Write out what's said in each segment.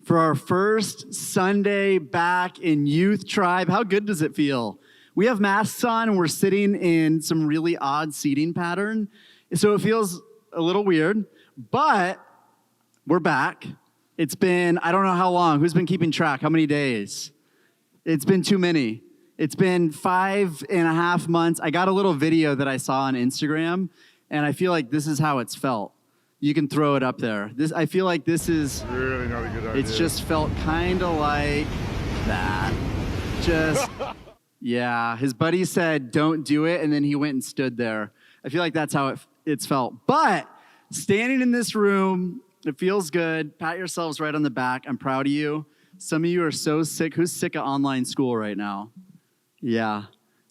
For our first Sunday back in Youth Tribe, how good does it feel? We have masks on and we're sitting in some really odd seating pattern. So it feels a little weird, but we're back. It's been, I don't know how long. Who's been keeping track? How many days? It's been too many. It's been 5.5 months. I got a little video that I saw on Instagram, and I feel like this is how it's felt. You can throw it up there. I feel like this is really not a good idea. It's just felt kind of like that. Just, yeah. His buddy said, don't do it, and then he went and stood there. I feel like that's how it's felt. But standing in this room, it feels good. Pat yourselves right on the back. I'm proud of you. Some of you are so sick. Who's sick of online school right now? Yeah.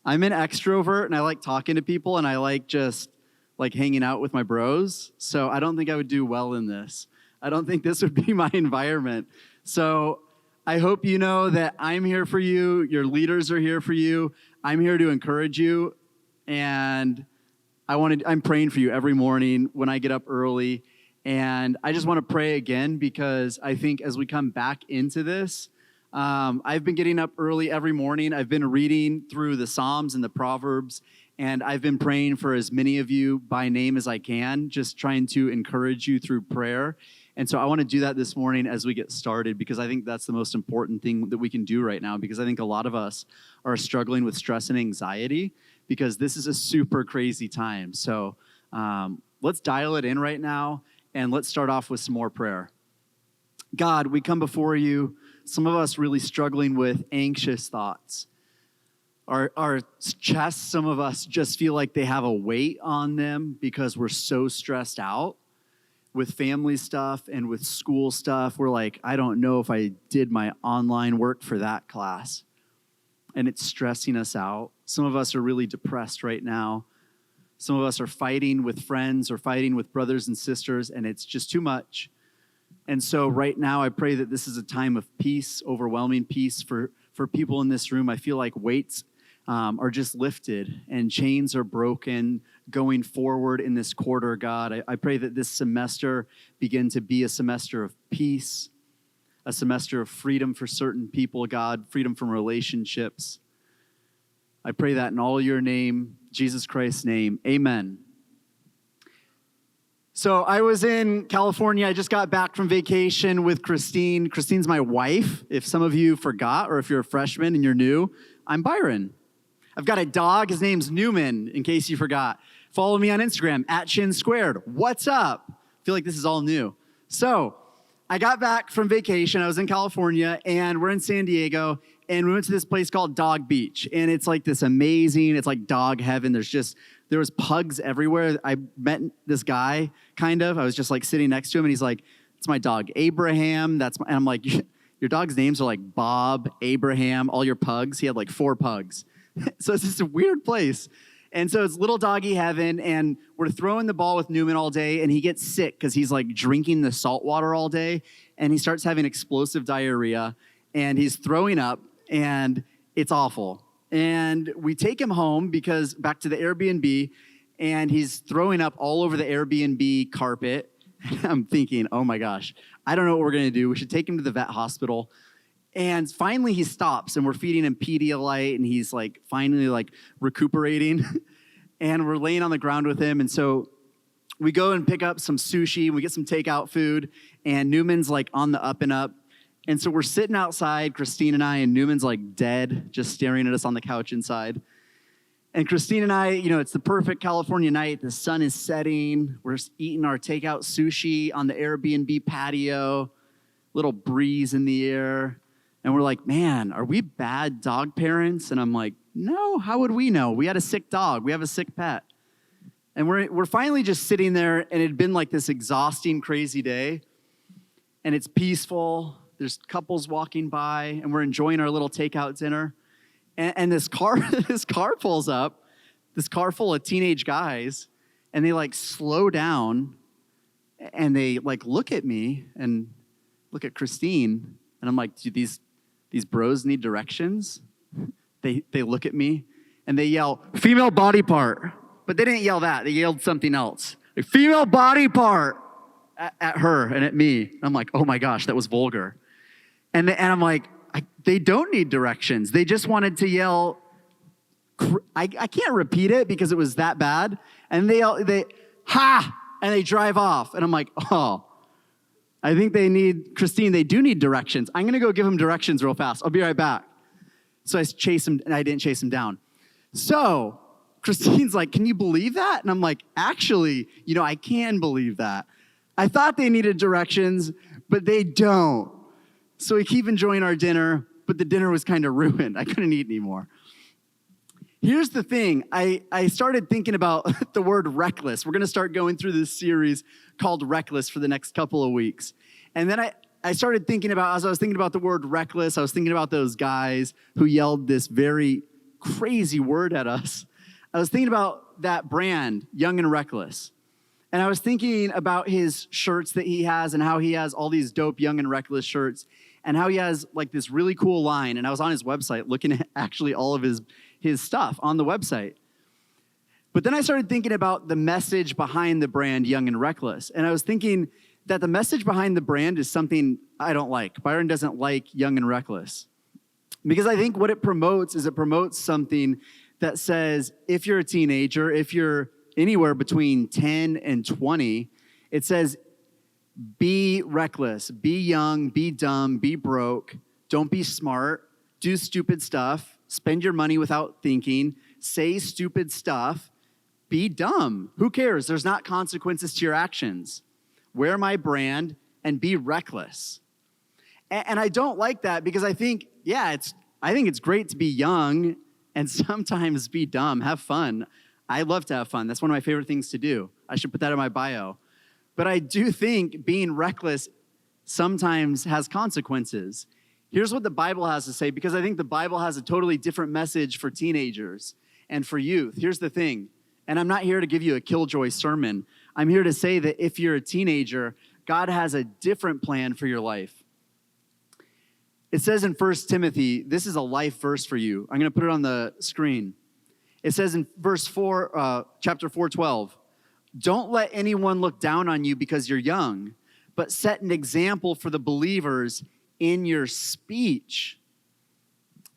I'm an extrovert, and I like talking to people, and I like just like hanging out with my bros. So I don't think I would do well in this. I don't think this would be my environment. So I hope you know that I'm here for you. Your leaders are here for you. I'm here to encourage you. And I'm praying for you every morning when I get up early. And I just want to pray again because I think as we come back into this, I've been getting up early every morning. I've been reading through the Psalms and the Proverbs, and I've been praying for as many of you by name as I can, just trying to encourage you through prayer. And so I want to do that this morning as we get started because I think that's the most important thing that we can do right now because I think a lot of us are struggling with stress and anxiety because this is a super crazy time. So let's dial it in right now, and let's start off with some more prayer. God, we come before you, some of us really struggling with anxious thoughts. Our chests, some of us just feel like they have a weight on them because we're so stressed out with family stuff and with school stuff. We're like, I don't know if I did my online work for that class. And it's stressing us out. Some of us are really depressed right now. Some of us are fighting with friends or fighting with brothers and sisters, and it's just too much. And so right now, I pray that this is a time of peace, overwhelming peace for people in this room. I feel like weights are just lifted and chains are broken going forward in this quarter, God. I pray that this semester begin to be a semester of peace, a semester of freedom for certain people, God, freedom from relationships. I pray that in all your name, Jesus Christ's name, amen. So I was in California. I just got back from vacation with Christine. Christine's my wife. If some of you forgot, or if you're a freshman and you're new, I'm Byron. I've got a dog. His name's Newman, in case you forgot. Follow me on Instagram, @ShinSquared. What's up? I feel like this is all new. So I got back from vacation. I was in California, and we're in San Diego, and we went to this place called Dog Beach. And it's like this amazing, it's like dog heaven. There was pugs everywhere. I met this guy, kind of. I was just like sitting next to him, and he's like, it's my dog, Abraham. And I'm like, your dog's names are like Bob, Abraham, all your pugs. He had like 4 pugs. So it's just a weird place. And so it's little doggy heaven, and we're throwing the ball with Newman all day, and he gets sick because he's like drinking the salt water all day, and he starts having explosive diarrhea, and he's throwing up, and it's awful. And we take him home back to the Airbnb, and he's throwing up all over the Airbnb carpet. I'm thinking, oh my gosh, I don't know what we're going to do. We should take him to the vet hospital. And finally he stops, and we're feeding him Pedialyte, and he's like finally like recuperating. And we're laying on the ground with him. And so we go and pick up some sushi, and we get some takeout food, and Newman's like on the up and up. And so we're sitting outside, Christine and I, and Newman's like dead, just staring at us on the couch inside. And Christine and I, it's the perfect California night. The sun is setting. We're eating our takeout sushi on the Airbnb patio, little breeze in the air. And we're like, man, are we bad dog parents? And I'm like, no, how would we know? We had a sick dog. We have a sick pet. And we're finally just sitting there, and it had been like this exhausting, crazy day. And it's peaceful. There's couples walking by, and we're enjoying our little takeout dinner. And this car pulls up, this car full of teenage guys, and they like slow down, and they like look at me and look at Christine, and I'm like, do these bros need directions? They look at me, and they yell, female body part. But they didn't yell that. They yelled something else. Like, female body part at her and at me. I'm like, oh my gosh, that was vulgar. And I'm like, they don't need directions. They just wanted to yell, I can't repeat it because it was that bad. And they ha, and they drive off. And I'm like, oh, I think Christine, they do need directions. I'm going to go give them directions real fast. I'll be right back. So I chase him, and I didn't chase him down. So Christine's like, can you believe that? And I'm like, actually, I can believe that. I thought they needed directions, but they don't. So we keep enjoying our dinner, but the dinner was kind of ruined. I couldn't eat anymore. Here's the thing. I started thinking about the word reckless. We're going to start going through this series called Reckless for the next couple of weeks. And then I started thinking about, as I was thinking about the word reckless, I was thinking about those guys who yelled this very crazy word at us. I was thinking about that brand, Young and Reckless. And I was thinking about his shirts that he has and how he has all these dope Young and Reckless shirts and how he has like this really cool line. And I was on his website looking at actually all of his stuff on the website. But then I started thinking about the message behind the brand Young and Reckless. And I was thinking that the message behind the brand is something I don't like. Byron doesn't like Young and Reckless. Because I think what it promotes is it promotes something that says if you're a teenager, if you're anywhere between 10 and 20, it says be reckless, be young, be dumb, be broke, don't be smart, do stupid stuff, spend your money without thinking, say stupid stuff, be dumb. Who cares? There's not consequences to your actions. Wear my brand and be reckless. And I don't like that because I think, I think it's great to be young and sometimes be dumb, have fun. I love to have fun. That's one of my favorite things to do. I should put that in my bio. But I do think being reckless sometimes has consequences. Here's what the Bible has to say, because I think the Bible has a totally different message for teenagers and for youth. Here's the thing, and I'm not here to give you a killjoy sermon. I'm here to say that if you're a teenager, God has a different plan for your life. It says in 1 Timothy, this is a life verse for you. I'm going to put it on the screen. It says in chapter 4:12, don't let anyone look down on you because you're young, but set an example for the believers in your speech.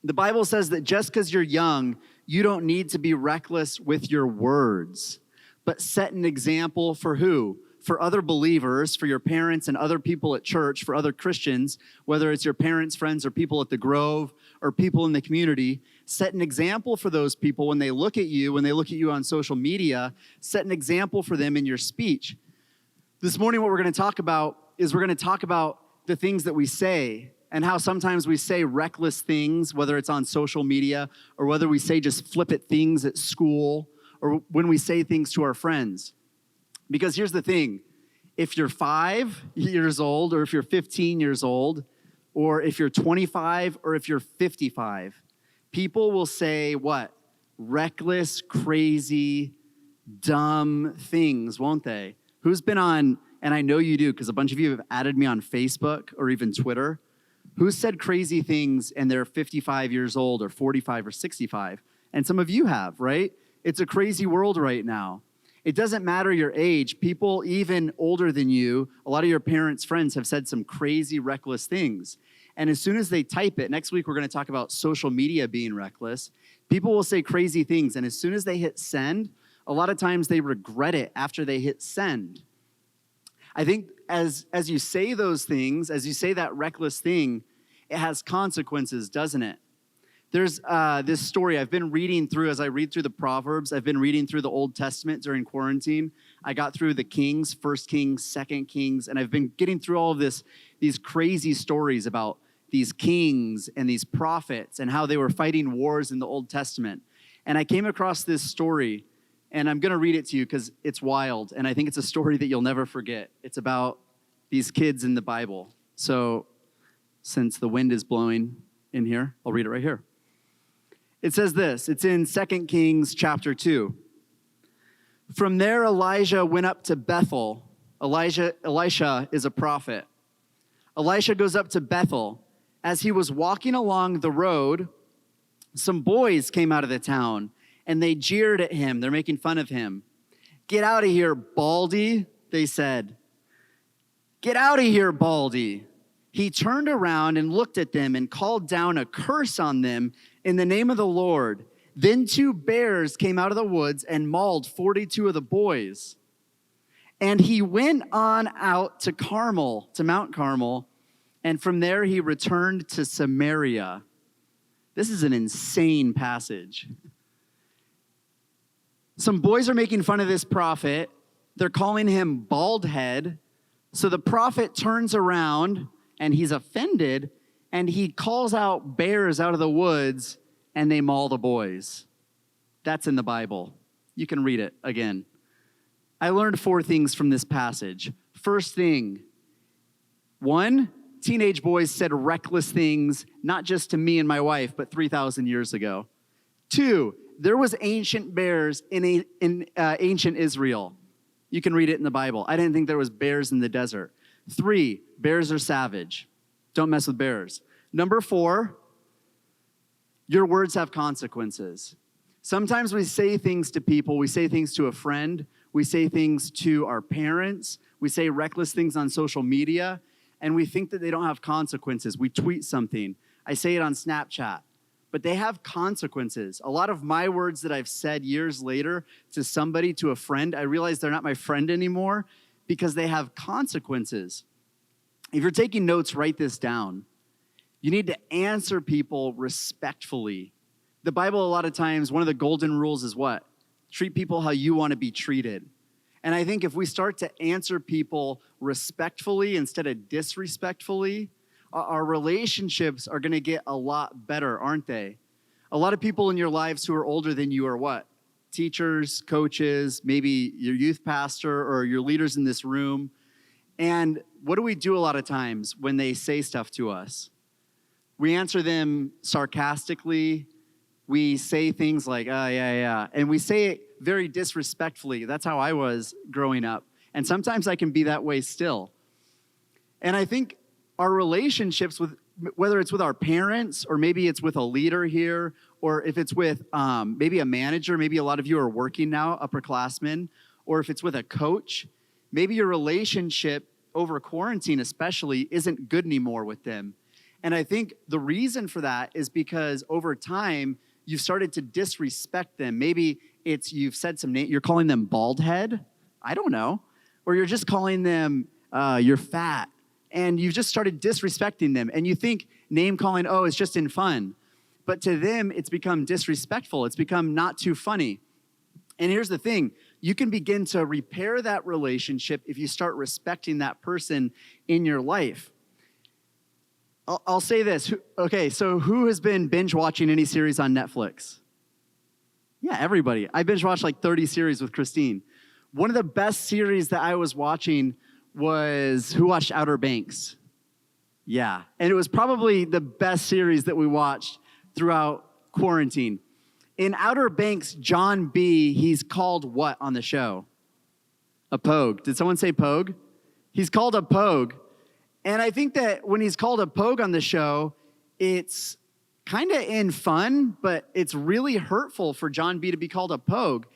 The Bible says that just because you're young, you don't need to be reckless with your words, but set an example for who? For other believers, for your parents and other people at church, for other Christians, whether it's your parents, friends, or people at the Grove, or people in the community. Set an example for those people when they look at you on social media. Set an example for them in your speech. This morning, what we're going to talk about is the things that we say and how sometimes we say reckless things, whether it's on social media or whether we say just flippant things at school or when we say things to our friends. Because here's the thing, if you're 5 years old or if you're 15 years old or if you're 25 or if you're 55, people will say what? Reckless, crazy, dumb things, won't they? Who's been on, and I know you do because a bunch of you have added me on Facebook or even Twitter. Who said crazy things and they're 55 years old or 45 or 65? And some of you have, right? It's a crazy world right now. It doesn't matter your age. People even older than you, a lot of your parents' friends have said some crazy, reckless things. And as soon as they type it, next week we're going to talk about social media being reckless. People will say crazy things. And as soon as they hit send, a lot of times they regret it after they hit send. I think as you say those things, as you say that reckless thing, it has consequences, doesn't it? There's this story I've been reading through as I read through the Proverbs. I've been reading through the Old Testament during quarantine. I got through the Kings, 1 Kings, 2 Kings, and I've been getting through all of these crazy stories about these kings and these prophets and how they were fighting wars in the Old Testament. And I came across this story, and I'm going to read it to you because it's wild, and I think it's a story that you'll never forget. It's about these kids in the Bible. So since the wind is blowing in here, I'll read it right here. It says this, it's in 2 Kings chapter 2. From there, Elijah went up to Bethel. Elisha is a prophet. Elisha goes up to Bethel. As he was walking along the road, some boys came out of the town, and they jeered at him. They're making fun of him. Get out of here, Baldy, they said. Get out of here, Baldy. He turned around and looked at them and called down a curse on them in the name of the Lord. Then 2 bears came out of the woods and mauled 42 of the boys. And he went on out to Mount Carmel, and from there he returned to Samaria. This is an insane passage. Some boys are making fun of this prophet. They're calling him bald head. So the prophet turns around and he's offended, and he calls out bears out of the woods, and they maul the boys. That's in the Bible. You can read it again. I learned 4 things from this passage. First thing, 1, teenage boys said reckless things, not just to me and my wife, but 3,000 years ago. 2, there was ancient bears in ancient Israel. You can read it in the Bible. I didn't think there was bears in the desert. 3, bears are savage. Don't mess with bears. Number 4, your words have consequences. Sometimes we say things to people. We say things to a friend. We say things to our parents. We say reckless things on social media, and we think that they don't have consequences. We tweet something. I say it on Snapchat, but they have consequences. A lot of my words that I've said years later to somebody, to a friend, I realize they're not my friend anymore because they have consequences. If you're taking notes, write this down. You need to answer people respectfully. The Bible, a lot of times, one of the golden rules is what? Treat people how you want to be treated. And I think if we start to answer people respectfully instead of disrespectfully, our relationships are going to get a lot better, aren't they? A lot of people in your lives who are older than you are what? Teachers, coaches, maybe your youth pastor or your leaders in this room. And what do we do a lot of times when they say stuff to us? We answer them sarcastically. We say things like, oh, yeah. And we say it very disrespectfully. That's how I was growing up. And sometimes I can be that way still. And I think our relationships with, whether it's with our parents or maybe it's with a leader here, or if it's with maybe a manager, maybe a lot of you are working now, upperclassmen, or if it's with a coach, maybe your relationship over quarantine especially isn't good anymore with them. And I think the reason for that is because over time, you've started to disrespect them. Maybe it's you've said some name, you're calling them bald head, I don't know, or you're just calling them you're fat, and you've just started disrespecting them. And you think name calling, oh, it's just in fun. But to them, it's become disrespectful. It's become not too funny. And here's the thing. You can begin to repair that relationship if you start respecting that person in your life. I'll say this. Okay, so who has been binge watching any series on Netflix? Yeah, everybody. I binge watched like 30 series with Christine. One of the best series that I was watching was, who watched Outer Banks? Yeah, and it was probably the best series that we watched throughout quarantine. In Outer Banks, John B., he's called what on the show? A pogue. Did someone say pogue? He's called a pogue. And I think that when he's called a pogue on the show, it's kind of in fun, but it's really hurtful for John B. to be called a pogue.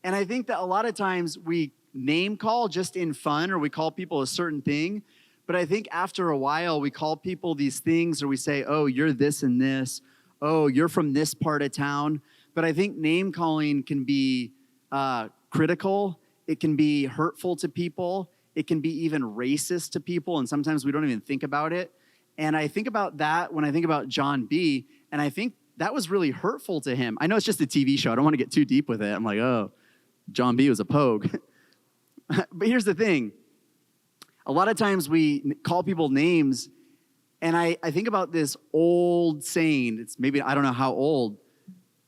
And I think that a lot of times we name call just in fun, or we call people a certain thing. But I think after a while, we call people these things, or we say, oh, you're this and this. Oh, you're from this part of town. But I think name calling can be critical. It can be hurtful to people. It can be even racist to people, and sometimes we don't even think about it. And I think about that when I think about John B., and I think that was really hurtful to him. I know it's just a TV show. I don't want to get too deep with it. I'm like, oh, John B. was a pogue. But here's the thing. A lot of times we call people names, and I think about this old saying. It's maybe, I don't know how old,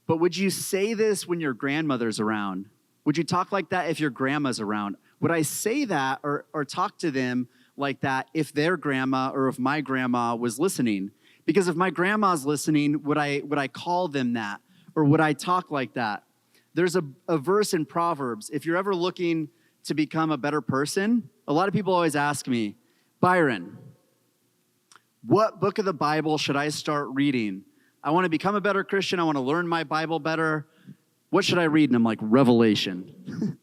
but would you say this when your grandmother's around? Would you talk like that if your grandma's around? Would I say that or talk to them like that if their grandma or if my grandma was listening? Because if my grandma's listening, would I call them that? Or would I talk like that? There's a verse in Proverbs. If you're ever looking to become a better person, a lot of people always ask me, Byron, what book of the Bible should I start reading? I want to become a better Christian. I want to learn my Bible better. What should I read? And I'm like, Revelation.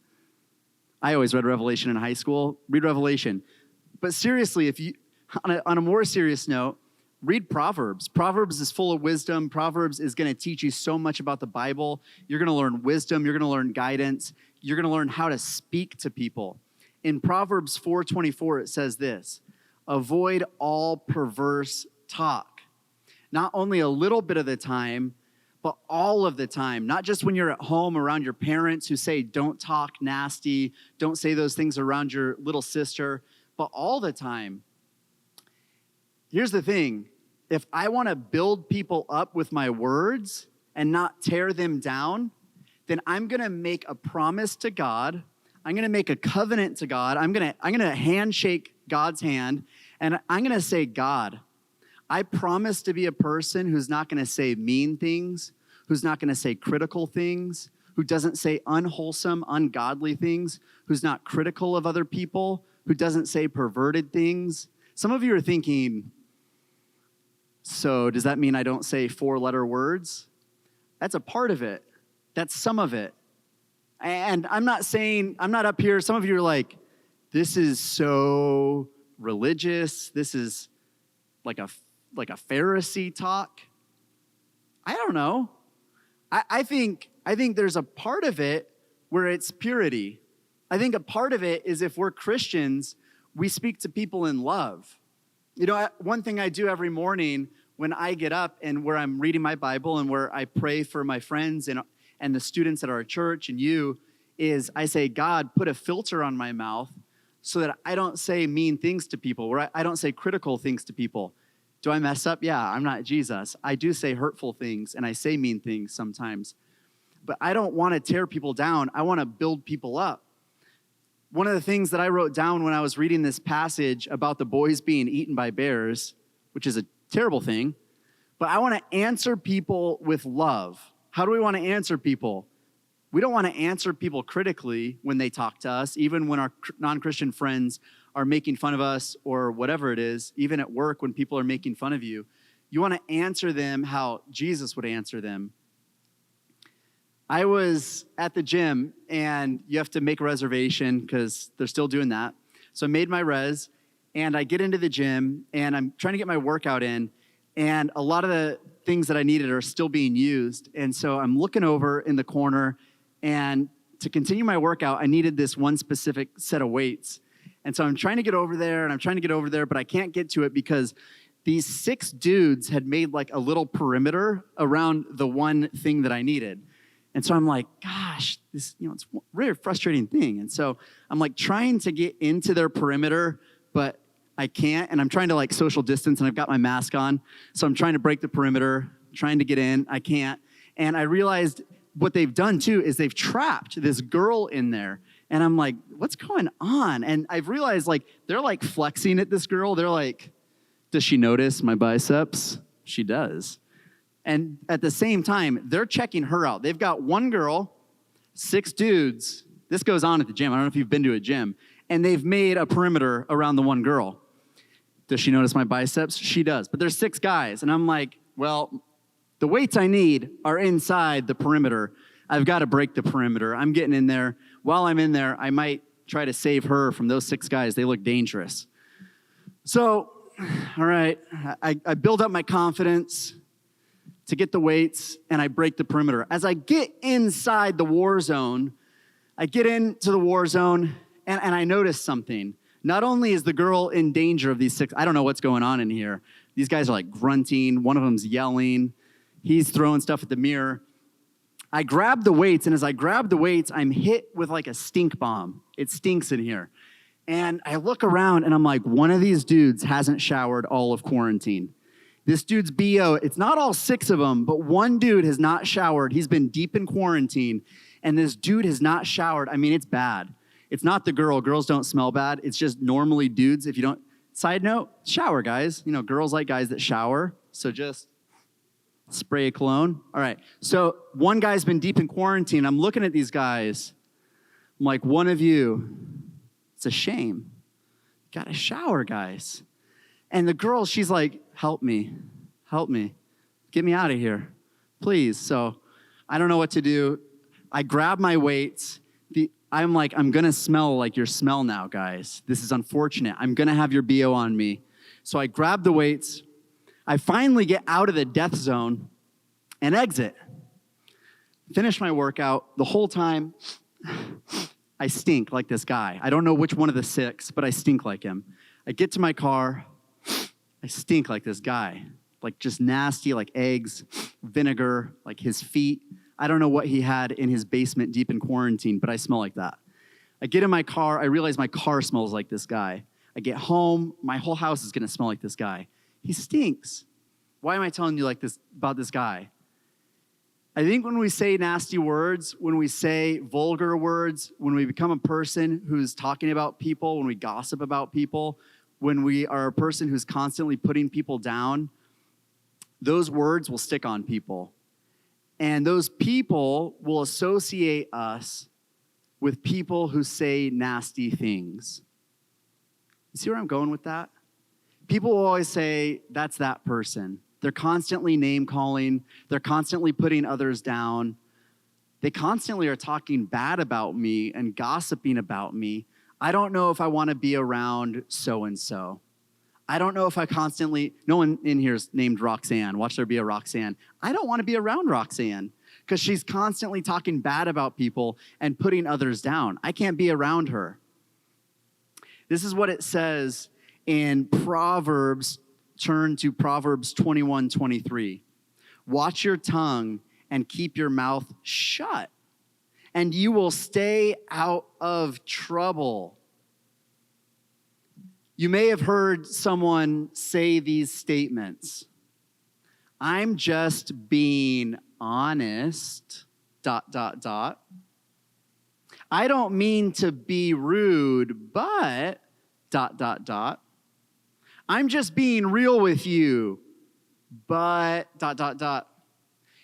I always read Revelation in high school. Read Revelation. But seriously, On a more serious note, read Proverbs. Proverbs is full of wisdom. Proverbs is going to teach you so much about the Bible. You're going to learn wisdom. You're going to learn guidance. You're going to learn how to speak to people. In Proverbs 4:24, it says this: avoid all perverse talk. Not only a little bit of the time, but all of the time. Not just when you're at home around your parents who say, don't talk nasty, don't say those things around your little sister, but all the time. Here's the thing. If I want to build people up with my words and not tear them down, then I'm going to make a promise to God. I'm going to make a covenant to God. I'm going to handshake God's hand, and I'm going to say, God, I promise to be a person who's not going to say mean things, who's not going to say critical things, who doesn't say unwholesome, ungodly things, who's not critical of other people, who doesn't say perverted things. Some of you are thinking, so does that mean I don't say 4-letter words? That's a part of it. That's some of it. And I'm not up here, some of you are like, this is so religious. This is like a Pharisee talk. I don't know. I think there's a part of it where it's purity. I think a part of it is if we're Christians, we speak to people in love. You know, one thing I do every morning when I get up and where I'm reading my Bible and where I pray for my friends and the students at our church and you is I say, God, put a filter on my mouth so that I don't say mean things to people, where I don't say critical things to people. Do I mess up? Yeah, I'm not Jesus. I do say hurtful things and I say mean things sometimes. But I don't want to tear people down. I want to build people up. One of the things that I wrote down when I was reading this passage about the boys being eaten by bears, which is a terrible thing, but I want to answer people with love. How do we want to answer people? We don't want to answer people critically when they talk to us, even when our non-Christian friends are making fun of us or whatever it is, even at work when people are making fun of you. You want to answer them how Jesus would answer them. I was at the gym, and you have to make a reservation because they're still doing that. So I made my res, and I get into the gym, and I'm trying to get my workout in, and a lot of the things that I needed are still being used. And so I'm looking over in the corner, and to continue my workout, I needed this one specific set of weights. And so I'm trying to get over there, but I can't get to it because these 6 dudes had made like a little perimeter around the one thing that I needed. And so I'm like, gosh, this, it's a really frustrating thing. And so I'm like trying to get into their perimeter, but I can't. And I'm trying to like social distance, and I've got my mask on. So I'm trying to break the perimeter, trying to get in. I can't. And I realized what they've done too is they've trapped this girl in there. And I'm like, what's going on? And I've realized like they're like flexing at this girl. They're like, does she notice my biceps? She does. And at the same time, they're checking her out. They've got one girl, 6 dudes. This goes on at the gym. I don't know if you've been to a gym. And they've made a perimeter around the one girl. Does she notice my biceps? She does. But there's 6 guys. And I'm like, well, the weights I need are inside the perimeter. I've got to break the perimeter. I'm getting in there. While I'm in there, I might try to save her from those 6 guys. They look dangerous. So, all right, I build up my confidence to get the weights, and I break the perimeter. As I get inside the war zone, and I notice something. Not only is the girl in danger of these 6, I don't know what's going on in here. These guys are like grunting. One of them's yelling. He's throwing stuff at the mirror. I grab the weights, and as I grab the weights, I'm hit with like a stink bomb. It stinks in here. And I look around, and I'm like, one of these dudes hasn't showered all of quarantine. This dude's BO, it's not all 6 of them, but one dude has not showered. He's been deep in quarantine, and this dude has not showered. I mean, it's bad. It's not the girl. Girls don't smell bad. It's just normally dudes. If you don't, side note, shower, guys. Girls like guys that shower, so just spray a cologne. All right, so one guy's been deep in quarantine. I'm looking at these guys. I'm like, one of you, it's a shame. Got to shower, guys. And the girl, she's like, help me, get me out of here, please. So I don't know what to do. I grab my weights. I'm like, I'm going to smell like your smell now, guys. This is unfortunate. I'm going to have your BO on me. So I grab the weights. I finally get out of the death zone and exit. Finish my workout. The whole time, I stink like this guy. I don't know which one of the 6, but I stink like him. I get to my car. I stink like this guy. Like just nasty, like eggs, vinegar, like his feet. I don't know what he had in his basement deep in quarantine, but I smell like that. I get in my car. I realize my car smells like this guy. I get home. My whole house is going to smell like this guy. He stinks. Why am I telling you like this about this guy? I think when we say nasty words, when we say vulgar words, when we become a person who's talking about people, when we gossip about people, when we are a person who's constantly putting people down, those words will stick on people. And those people will associate us with people who say nasty things. You see where I'm going with that? People will always say, that's that person. They're constantly name-calling. They're constantly putting others down. They constantly are talking bad about me and gossiping about me. I don't know if I want to be around so-and-so. I don't know if I constantly, no one in here is named Roxanne. Watch there be a Roxanne. I don't want to be around Roxanne because she's constantly talking bad about people and putting others down. I can't be around her. This is what it says in Proverbs. Turn to Proverbs 21:23. Watch your tongue and keep your mouth shut, and you will stay out of trouble. You may have heard someone say these statements. I'm just being honest, ... I don't mean to be rude, but ... I'm just being real with you, but ...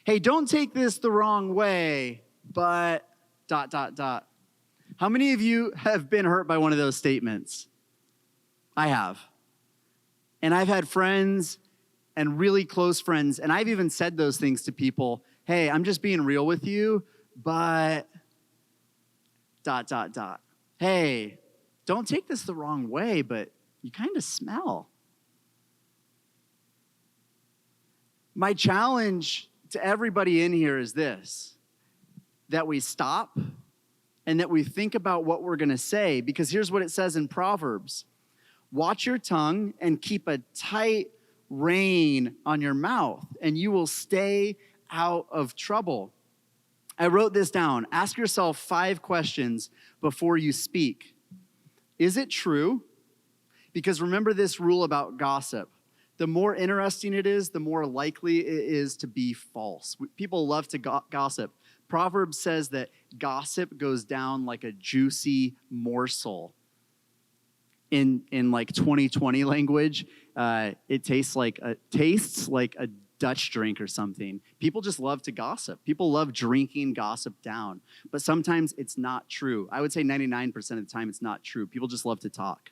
Hey, don't take this the wrong way, but ... How many of you have been hurt by one of those statements? I have. And I've had friends and really close friends, and I've even said those things to people. Hey, I'm just being real with you, but ... Hey, don't take this the wrong way, but you kind of smell. My challenge to everybody in here is this, that we stop and that we think about what we're going to say, because here's what it says in Proverbs. Watch your tongue and keep a tight rein on your mouth, and you will stay out of trouble. I wrote this down. Ask yourself 5 questions before you speak. Is it true? Because remember this rule about gossip. The more interesting it is, the more likely it is to be false. People love to gossip. Proverbs says that gossip goes down like a juicy morsel. In like 2020 language, it tastes like a Dutch drink or something. People just love to gossip. People love drinking gossip down. But sometimes it's not true. I would say 99% of the time it's not true. People just love to talk.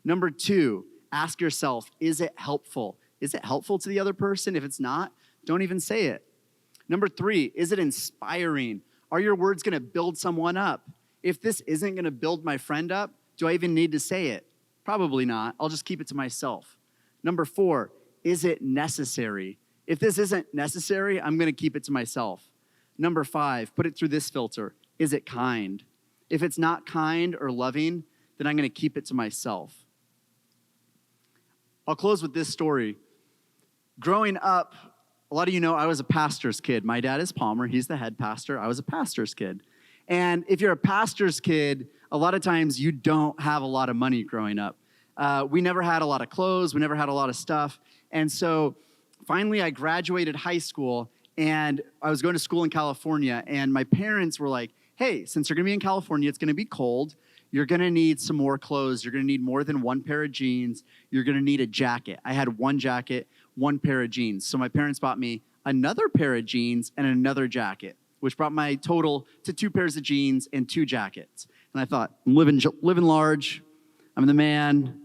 Number 2, ask yourself, is it helpful? Is it helpful to the other person? If it's not, don't even say it. Number 3, is it inspiring? Are your words going to build someone up? If this isn't going to build my friend up, do I even need to say it? Probably not. I'll just keep it to myself. Number 4, is it necessary? If this isn't necessary, I'm going to keep it to myself. Number 5, put it through this filter. Is it kind? If it's not kind or loving, then I'm going to keep it to myself. I'll close with this story. Growing up, a lot of you know I was a pastor's kid. My dad is Palmer. He's the head pastor. I was a pastor's kid. And if you're a pastor's kid, a lot of times you don't have a lot of money growing up. We never had a lot of clothes. We never had a lot of stuff. And so finally I graduated high school, and I was going to school in California. And my parents were like, hey, since you're going to be in California, it's going to be cold. You're going to need some more clothes. You're going to need more than one pair of jeans. You're going to need a jacket. I had one jacket, one pair of jeans. So my parents bought me another pair of jeans and another jacket, which brought my total to 2 pairs of jeans and 2 jackets. And I thought, I'm living large. I'm the man.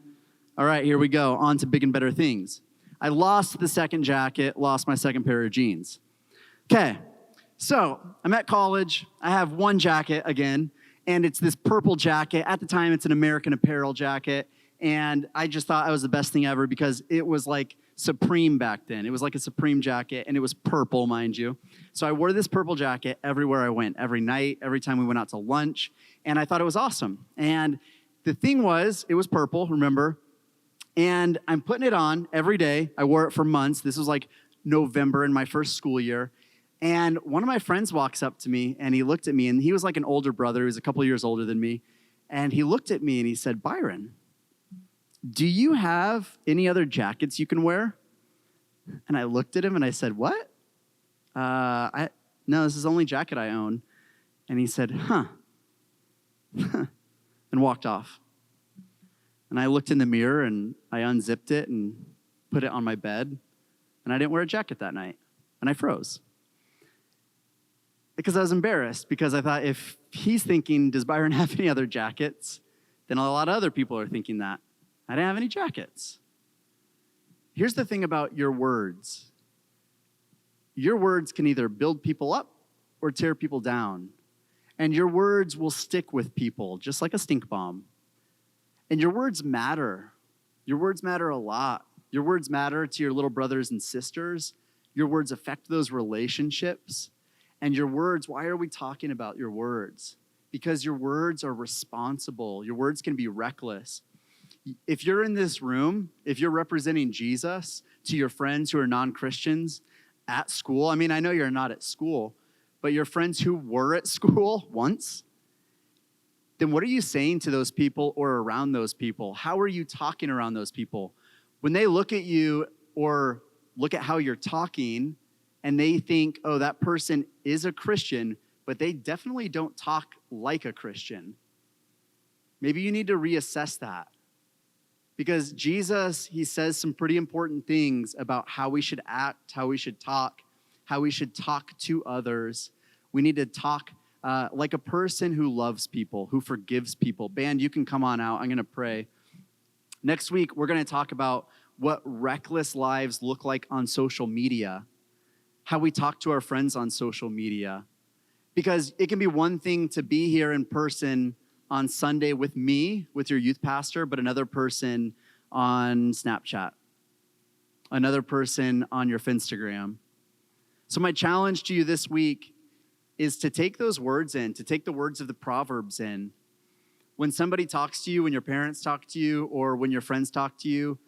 All right, here we go. On to big and better things. I lost the second jacket, lost my second pair of jeans. Okay, so I'm at college. I have one jacket again, and it's this purple jacket. At the time, it's an American Apparel jacket, And I just thought I was the best thing ever because it was like Supreme back then. It was like a Supreme jacket, and it was purple, mind you. So I wore this purple jacket everywhere I went, every night, every time we went out to lunch, and I thought it was awesome. And the thing was, it was purple, remember? And I'm putting it on every day. I wore it for months. This was like November in my first school year. And one of my friends walks up to me, and he looked at me, and he was like an older brother. He was a couple of years older than me. And he looked at me, and he said, "Byron, do you have any other jackets you can wear?" And I looked at him, and I said, "What? No, this is the only jacket I own." And he said, "Huh," and walked off. And I looked in the mirror, and I unzipped it and put it on my bed, and I didn't wear a jacket that night, and I froze. Because I was embarrassed, because I thought, if he's thinking, does Byron have any other jackets? Then a lot of other people are thinking that. I didn't have any jackets. Here's the thing about your words. Your words can either build people up or tear people down. And your words will stick with people, just like a stink bomb. And your words matter. Your words matter a lot. Your words matter to your little brothers and sisters. Your words affect those relationships. And your words, why are we talking about your words? Because your words are responsible. Your words can be reckless. If you're in this room, if you're representing Jesus to your friends who are non-Christians at school, I mean, I know you're not at school, but your friends who were at school once, then what are you saying to those people or around those people? How are you talking around those people? When they look at you or look at how you're talking, and they think, oh, that person is a Christian, but they definitely don't talk like a Christian. Maybe you need to reassess that. Because Jesus, he says some pretty important things about how we should act, how we should talk to others. We need to talk like a person who loves people, who forgives people. Band, you can come on out. I'm going to pray. Next week, we're going to talk about what reckless lives look like on social media, how we talk to our friends on social media. Because it can be one thing to be here in person on Sunday with me, with your youth pastor, but another person on Snapchat, another person on your Finstagram. So my challenge to you this week is to take those words in, to take the words of the Proverbs in. When somebody talks to you, when your parents talk to you, or when your friends talk to you,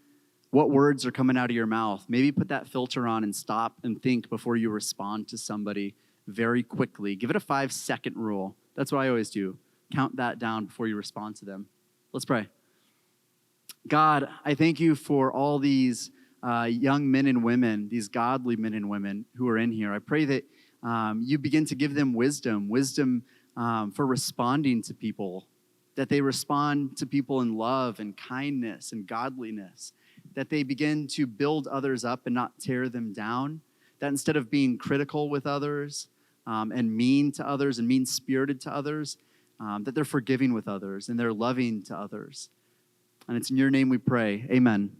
what words are coming out of your mouth? Maybe put that filter on and stop and think before you respond to somebody very quickly. Give it a 5-second rule. That's what I always do. Count that down before you respond to them. Let's pray. God, I thank you for all these young men and women, these godly men and women who are in here. I pray that you begin to give them wisdom for responding to people, that they respond to people in love and kindness and godliness, that they begin to build others up and not tear them down, that instead of being critical with others and mean to others and mean-spirited to others, that they're forgiving with others and they're loving to others. And it's in your name we pray. Amen.